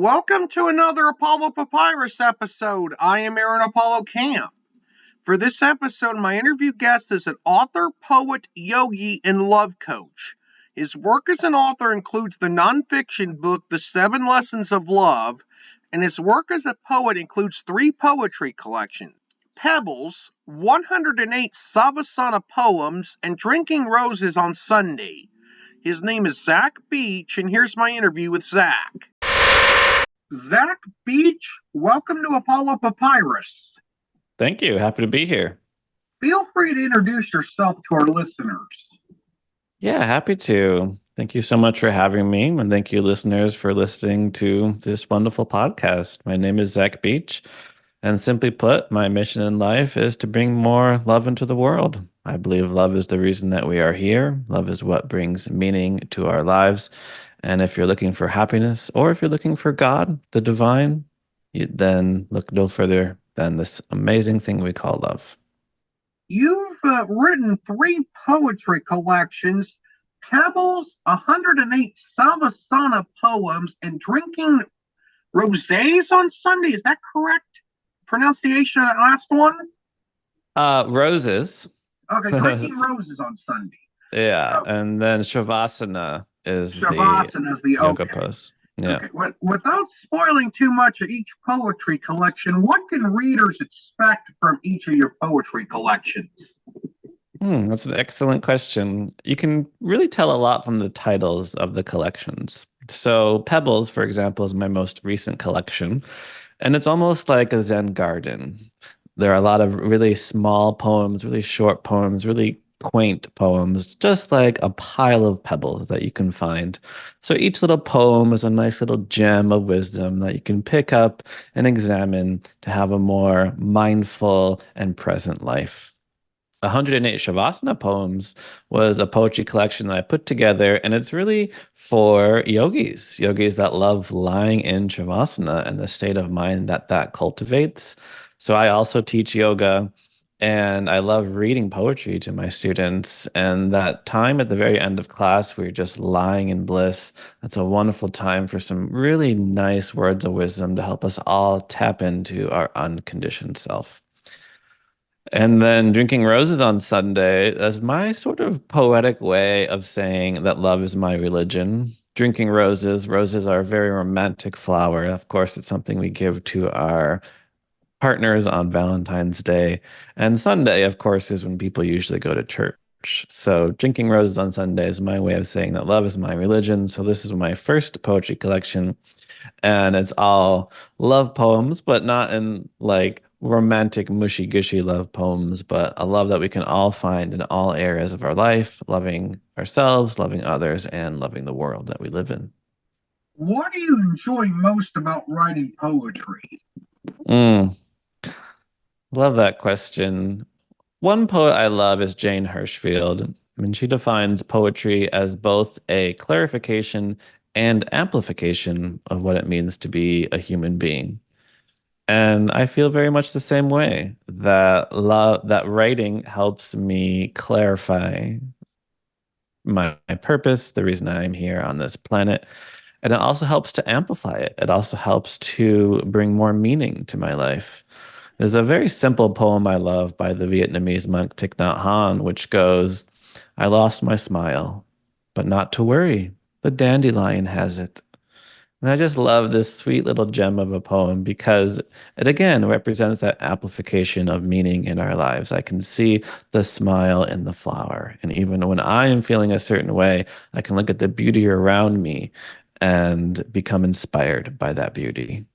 Welcome to another Apollo Papyrus episode. I am Aaron Apollo Camp. For this episode, my interview guest is an author, poet, yogi, and love coach. His work as an author includes the nonfiction book, The 7 Lessons of Love, and his work as a poet includes 3 poetry collections, Pebbles, 108 Savasana Poems, and Drinking Roses on Sunday. His name is Zach Beach, and here's my interview with Zach. Zach Beach, welcome to Apollo Papyrus. Thank you. Happy to be here. Feel free to introduce yourself to our listeners. Yeah, happy to. Thank you so much for having me, and thank you, listeners, for listening to this wonderful podcast. My name is Zach Beach, and simply put, my mission in life is to bring more love into the world. I believe love is the reason that we are here. Love is what brings meaning to our lives. And if you're looking for happiness, or if you're looking for God, the divine, then look no further than this amazing thing we call love. You've written 3 poetry collections, Pebbles, 108 Savasana Poems, and Drinking Roses on Sunday. Is that correct pronunciation of that last one? Roses. Okay, Drinking Roses on Sunday. Yeah, and then Savasana is the yoga pose. Yeah. Okay. Without spoiling too much of each poetry collection, what can readers expect from each of your poetry collections? That's an excellent question. You can really tell a lot from the titles of the collections. So Pebbles, for example, is my most recent collection, and it's almost like a Zen garden. There are a lot of really small poems, really short poems, really quaint poems, just like a pile of pebbles that you can find. So each little poem is a nice little gem of wisdom that you can pick up and examine to have a more mindful and present life. 108 Shavasana Poems was a poetry collection that I put together, and it's really for yogis that love lying in Shavasana and the state of mind that cultivates. So I also teach yoga, and I love reading poetry to my students. And that time at the very end of class, where you're just lying in bliss, that's a wonderful time for some really nice words of wisdom to help us all tap into our unconditioned self. And then Drinking Roses on Sunday is my sort of poetic way of saying that love is my religion. Drinking roses. Roses are a very romantic flower. Of course, it's something we give to our partners on Valentine's Day. And Sunday, of course, is when people usually go to church. So Drinking Roses on Sunday is my way of saying that love is my religion. So this is my first poetry collection, and it's all love poems, but not in like romantic, mushy gushy love poems, but a love that we can all find in all areas of our life, loving ourselves, loving others, and loving the world that we live in. What do you enjoy most about writing poetry? Love that question. One poet I love is Jane Hirshfield. I mean, she defines poetry as both a clarification and amplification of what it means to be a human being. And I feel very much the same way, that that writing helps me clarify my purpose, the reason I'm here on this planet. And it also helps to amplify it. It also helps to bring more meaning to my life. There's a very simple poem I love by the Vietnamese monk Thich Nhat Hanh, which goes, "I lost my smile, but not to worry. The dandelion has it." And I just love this sweet little gem of a poem because it again represents that amplification of meaning in our lives. I can see the smile in the flower. And even when I am feeling a certain way, I can look at the beauty around me and become inspired by that beauty.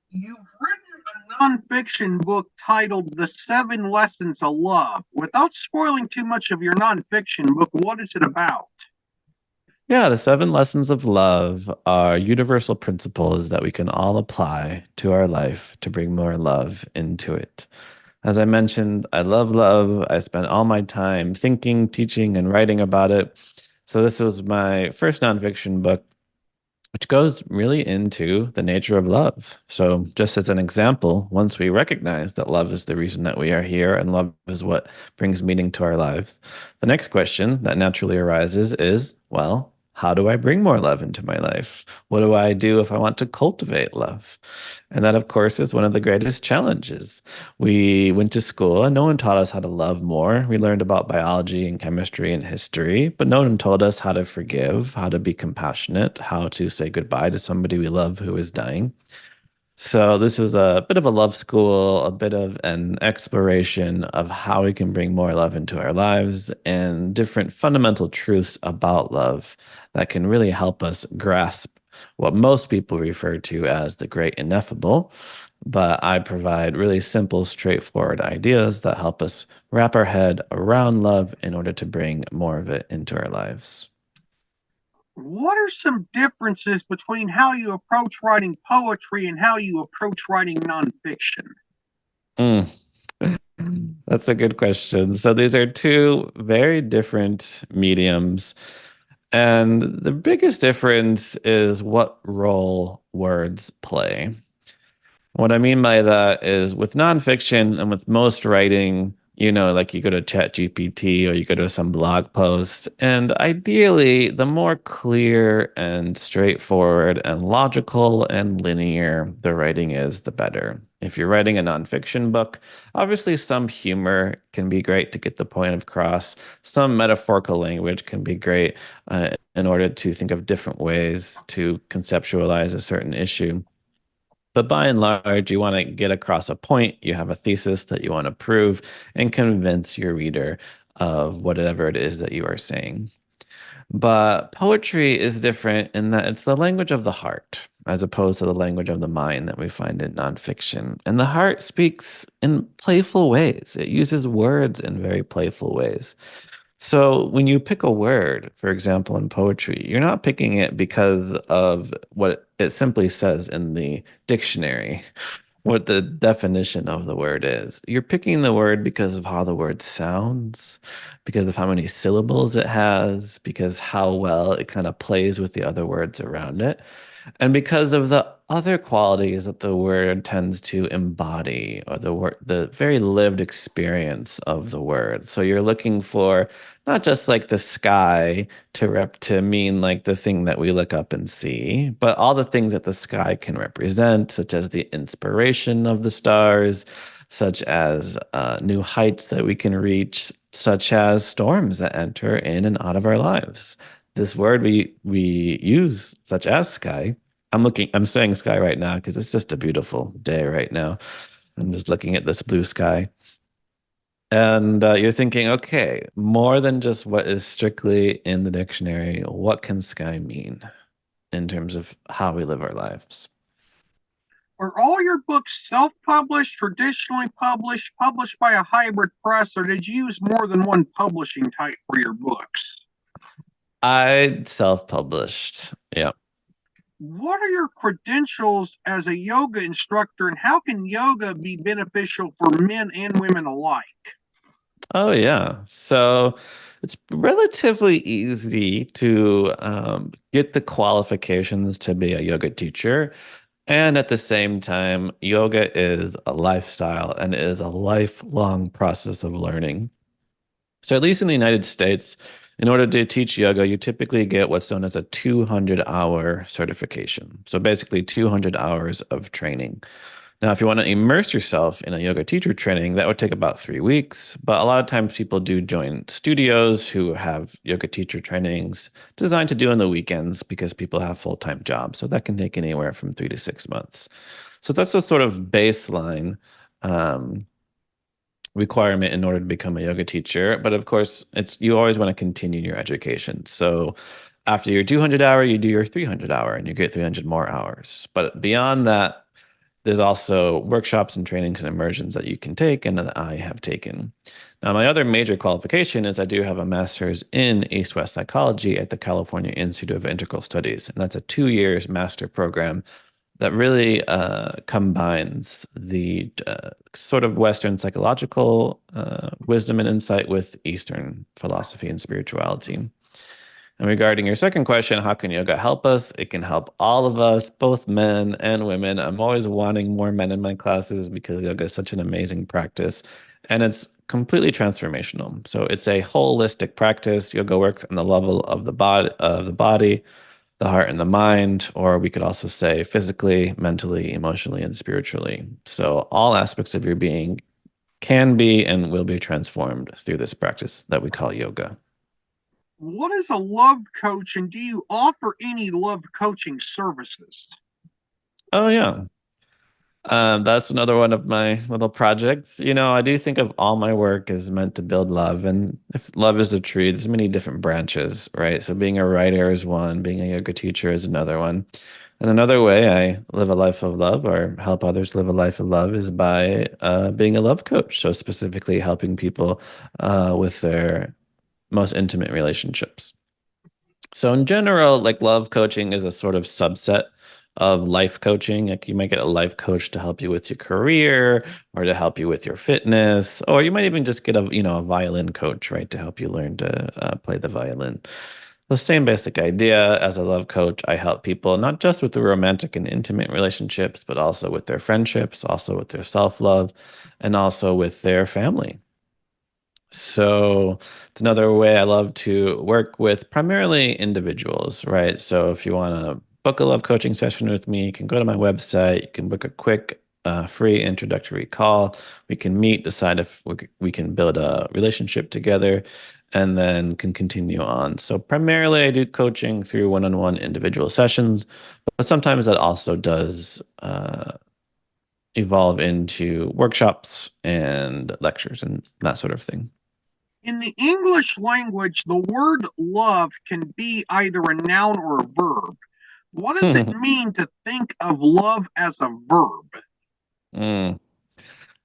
You've written a nonfiction book titled The 7 Lessons of Love. Without spoiling too much of your nonfiction book, what is it about? Yeah, the 7 lessons of love are universal principles that we can all apply to our life to bring more love into it. As I mentioned, I love love. I spent all my time thinking, teaching, and writing about it. So this was my first nonfiction book, which goes really into the nature of love. So just as an example, once we recognize that love is the reason that we are here and love is what brings meaning to our lives, the next question that naturally arises is, well, How do I bring more love into my life? What do I do if I want to cultivate love? And that, of course, is one of the greatest challenges. We went to school and no one taught us how to love more. We learned about biology and chemistry and history, but no one told us how to forgive, how to be compassionate, how to say goodbye to somebody we love who is dying. So this was a bit of a love school, a bit of an exploration of how we can bring more love into our lives and different fundamental truths about love that can really help us grasp what most people refer to as the great ineffable. But I provide really simple, straightforward ideas that help us wrap our head around love in order to bring more of it into our lives. What are some differences between how you approach writing poetry and how you approach writing nonfiction? Mm. That's a good question. So these are two very different mediums. And the biggest difference is what role words play. What I mean by that is with nonfiction and with most writing, like you go to ChatGPT or you go to some blog post, and ideally, the more clear and straightforward and logical and linear the writing is, the better. If you're writing a nonfiction book, obviously some humor can be great to get the point across. Some metaphorical language can be great in order to think of different ways to conceptualize a certain issue. But by and large, you want to get across a point. You have a thesis that you want to prove and convince your reader of whatever it is that you are saying. But poetry is different in that it's the language of the heart, as opposed to the language of the mind that we find in nonfiction. And the heart speaks in playful ways, it uses words in very playful ways. So when you pick a word, for example, in poetry, you're not picking it because of what it simply says in the dictionary, what the definition of the word is. You're picking the word because of how the word sounds, because of how many syllables it has, because how well it kind of plays with the other words around it. And because of the other qualities that the word tends to embody, or the very lived experience of the word. So you're looking for not just like the sky to mean like the thing that we look up and see, but all the things that the sky can represent, such as the inspiration of the stars, such as new heights that we can reach, such as storms that enter in and out of our lives. This word we use, such as sky. I'm saying sky right now because it's just a beautiful day right now. I'm just looking at this blue sky. And you're thinking, okay, more than just what is strictly in the dictionary, what can sky mean in terms of how we live our lives? Are all your books self published, traditionally published, published by a hybrid press, or did you use more than one publishing type for your books? I self-published. Yeah. What are your credentials as a yoga instructor, and how can yoga be beneficial for men and women alike? Oh, yeah. So it's relatively easy to get the qualifications to be a yoga teacher. And at the same time, yoga is a lifestyle and it is a lifelong process of learning. So, at least in the United States, in order to teach yoga, you typically get what's known as a 200-hour certification. So, basically, 200 hours of training. Now, if you want to immerse yourself in a yoga teacher training, that would take about 3 weeks. But a lot of times people do join studios who have yoga teacher trainings designed to do on the weekends because people have full-time jobs. So that can take anywhere from 3 to 6 months. So that's a sort of baseline um, requirement in order to become a yoga teacher. But of course, it's you always want to continue your education. So after your 200 hour, you do your 300 hour and you get 300 more hours. But beyond that, there's also workshops and trainings and immersions that you can take and that I have taken. Now, my other major qualification is I do have a master's in East-West psychology at the California Institute of Integral Studies. And that's a 2 year master program that really combines the sort of Western psychological wisdom and insight with Eastern philosophy and spirituality. And regarding your second question, how can yoga help us? It can help all of us, both men and women. I'm always wanting more men in my classes because yoga is such an amazing practice. And it's completely transformational. So it's a holistic practice. Yoga works on the level of the body, the heart and the mind, or we could also say physically, mentally, emotionally, and spiritually. So all aspects of your being can be and will be transformed through this practice that we call yoga. What is a love coach, and do you offer any love coaching services? Oh yeah. That's another one of my little projects. I do think of all my work as meant to build love. And if love is a tree, there's many different branches, right? So being a writer is one, being a yoga teacher is another one. And another way I live a life of love or help others live a life of love is by being a love coach. So specifically helping people with their most intimate relationships. So in general, like love coaching is a sort of subset of life coaching. Like you might get a life coach to help you with your career or to help you with your fitness, or you might even just get a violin coach, right, to help you learn to play the violin. The same basic idea as a love coach, I help people not just with the romantic and intimate relationships, but also with their friendships, also with their self-love, and also with their family. So it's another way I love to work with primarily individuals, right? So if you want to book a love coaching session with me, you can go to my website, you can book a quick free introductory call. We can meet, decide if we can build a relationship together, and then can continue on. So primarily I do coaching through one-on-one individual sessions, but sometimes that also does evolve into workshops and lectures and that sort of thing. In the English language, the word love can be either a noun or a verb. What does it mean to think of love as a verb? Mm,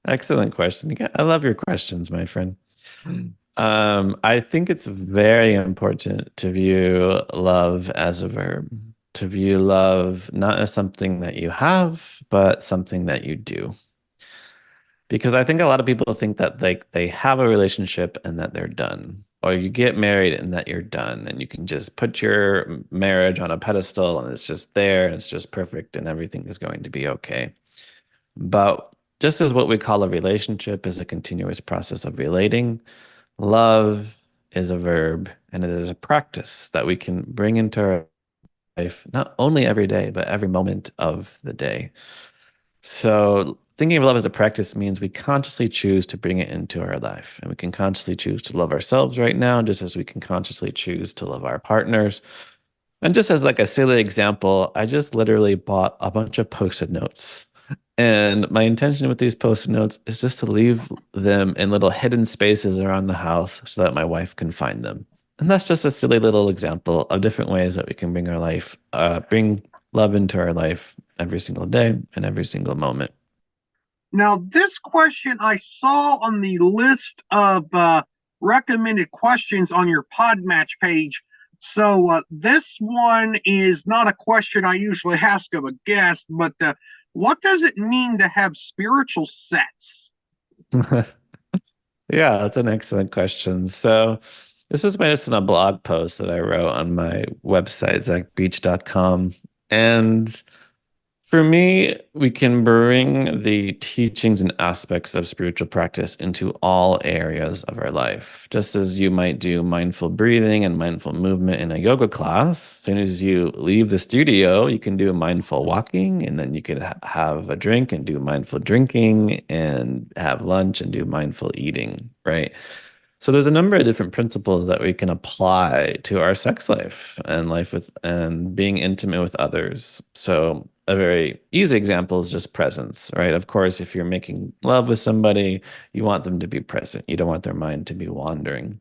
excellent question. I love your questions, my friend. I think it's very important to view love as a verb, to view love not as something that you have, but something that you do. Because I think a lot of people think that they have a relationship and that they're done, or you get married and that you're done, and you can just put your marriage on a pedestal and it's just there and it's just perfect and everything is going to be okay. But just as what we call a relationship is a continuous process of relating, love is a verb and it is a practice that we can bring into our life, not only every day, but every moment of the day. So thinking of love as a practice means we consciously choose to bring it into our life. And we can consciously choose to love ourselves right now, just as we can consciously choose to love our partners. And just as like a silly example, I just literally bought a bunch of post-it notes. And my intention with these post-it notes is just to leave them in little hidden spaces around the house so that my wife can find them. And that's just a silly little example of different ways that we can bring love into our life every single day and every single moment. Now, this question I saw on the list of recommended questions on your Podmatch page. So, this one is not a question I usually ask of a guest, but what does it mean to have spiritual sets? Yeah, that's an excellent question. So this was based on a blog post that I wrote on my website, zachbeach.com. And for me, we can bring the teachings and aspects of spiritual practice into all areas of our life. Just as you might do mindful breathing and mindful movement in a yoga class, as soon as you leave the studio, you can do mindful walking, and then you could have a drink and do mindful drinking, and have lunch and do mindful eating, right? So there's a number of different principles that we can apply to our sex life and life with and being intimate with others. So a very easy example is just presence, right? Of course, if you're making love with somebody, you want them to be present. You don't want their mind to be wandering.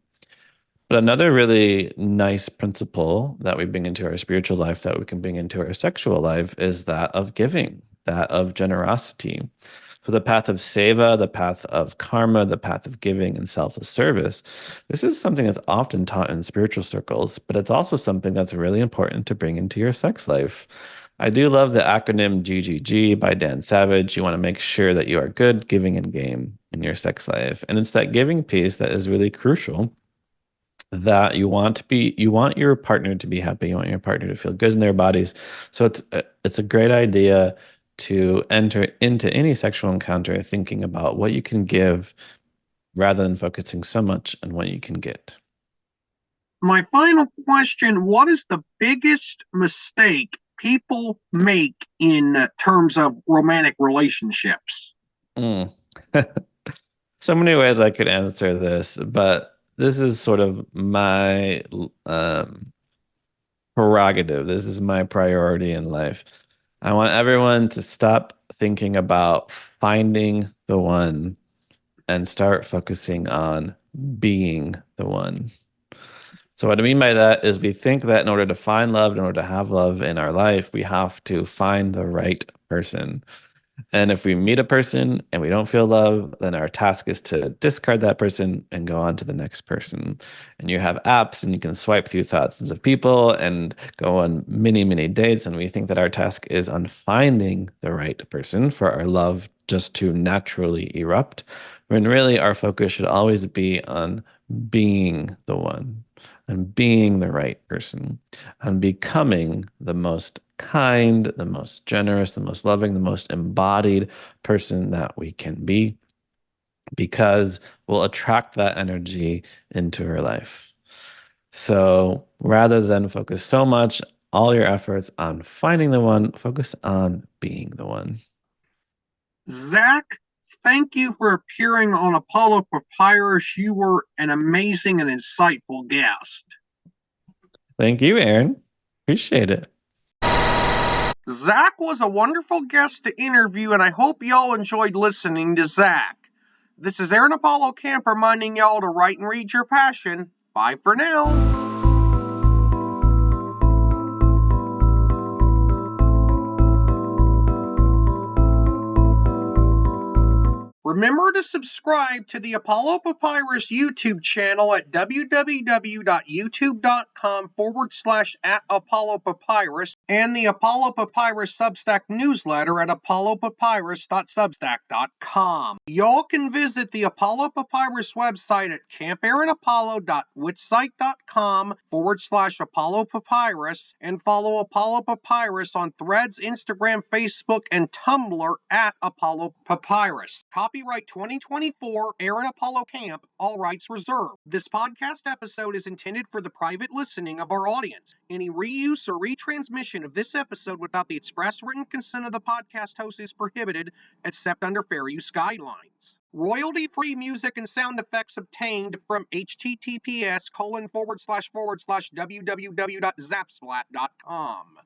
But another really nice principle that we bring into our spiritual life that we can bring into our sexual life is that of giving, that of generosity. So the path of seva, the path of karma, the path of giving and selfless service, this is something that's often taught in spiritual circles, but it's also something that's really important to bring into your sex life. I do love the acronym GGG by Dan Savage. You want to make sure that you are good, giving, and game in your sex life. And it's that giving piece that is really crucial, that you want your partner to be happy, you want your partner to feel good in their bodies. So it's a great idea to enter into any sexual encounter thinking about what you can give rather than focusing so much on what you can get. My final question: what is the biggest mistake people make in terms of romantic relationships? Mm. So many ways I could answer this, but this is sort of my prerogative. This is my priority in life. I want everyone to stop thinking about finding the one and start focusing on being the one. So, what I mean by that is we think that in order to find love, in order to have love in our life, we have to find the right person. And if we meet a person and we don't feel love, then our task is to discard that person and go on to the next person. And you have apps and you can swipe through thousands of people and go on many, many dates. And we think that our task is on finding the right person for our love just to naturally erupt, when really our focus should always be on being the one, and being the right person, and becoming the most kind, the most generous, the most loving, the most embodied person that we can be, because we'll attract that energy into our life. So rather than focus so much, all your efforts on finding the one, focus on being the one. Zach, thank you for appearing on Apollo Papyrus. You were an amazing and insightful guest. Thank you, Aaron. Appreciate it. Zach was a wonderful guest to interview, and I hope y'all enjoyed listening to Zach. This is Aaron Apollo Camp reminding y'all to write and read your passion. Bye for now. Remember to subscribe to the Apollo Papyrus YouTube channel at www.youtube.com/@Apollo Papyrus and the Apollo Papyrus Substack newsletter at apollopapyrus.substack.com. Y'all can visit the Apollo Papyrus website at campaaronapollo.wixsite.com/Apollo Papyrus and follow Apollo Papyrus on Threads, Instagram, Facebook, and Tumblr at Apollo Papyrus. Copyright 2024, Aaron Apollo Camp, all rights reserved. This podcast episode is intended for the private listening of our audience. Any reuse or retransmission of this episode without the express written consent of the podcast host is prohibited, except under fair use guidelines. Royalty-free music and sound effects obtained from https://www.zapsplat.com.